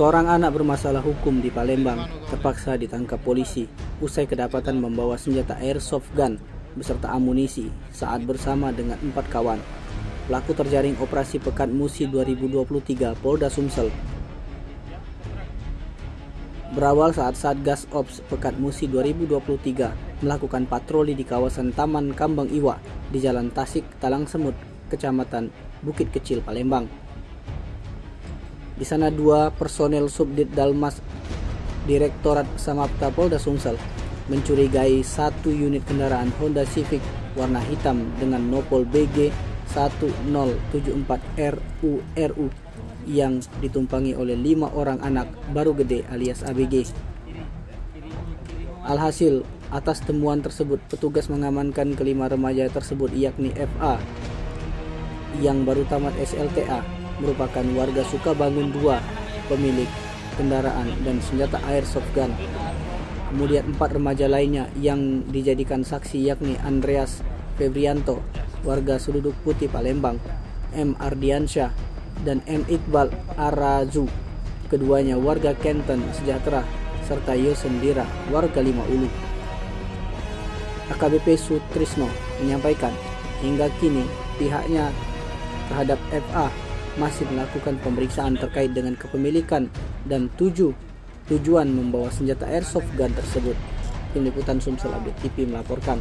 Seorang anak bermasalah hukum di Palembang terpaksa ditangkap polisi usai kedapatan membawa senjata airsoft gun beserta amunisi saat bersama dengan 4 kawan. Pelaku terjaring operasi Pekan Musi 2023 Polda Sumsel. Berawal saat Satgas Ops Pekan Musi 2023 melakukan patroli di kawasan Taman Kambang Iwa di Jalan Tasik, Talang Semut, Kecamatan Bukit Kecil, Palembang. Di sana 2 personel Subdit Dalmas Direktorat Samapta Polda Sumsel mencurigai 1 unit kendaraan Honda Civic warna hitam dengan nopol BG 1074 RU yang ditumpangi oleh 5 orang anak baru gede alias ABG. Alhasil, atas temuan tersebut petugas mengamankan kelima remaja tersebut, yakni FA yang baru tamat SLTA, merupakan warga Sukabangun 2, pemilik kendaraan dan senjata airsoft gun. Kemudian 4 remaja lainnya yang dijadikan saksi, yakni Andreas Febrianto, warga Sududuk Putih, Palembang, M. Ardiansyah dan M. Iqbal Arazu, keduanya warga Kenten Sejahtera, serta Yosendira, warga Lima Ulu. AKBP Sutrisno menyampaikan hingga kini pihaknya terhadap FA masih melakukan pemeriksaan terkait dengan kepemilikan dan tujuan membawa senjata airsoft gun tersebut. Tim Liputan Sumsel Update TV melaporkan.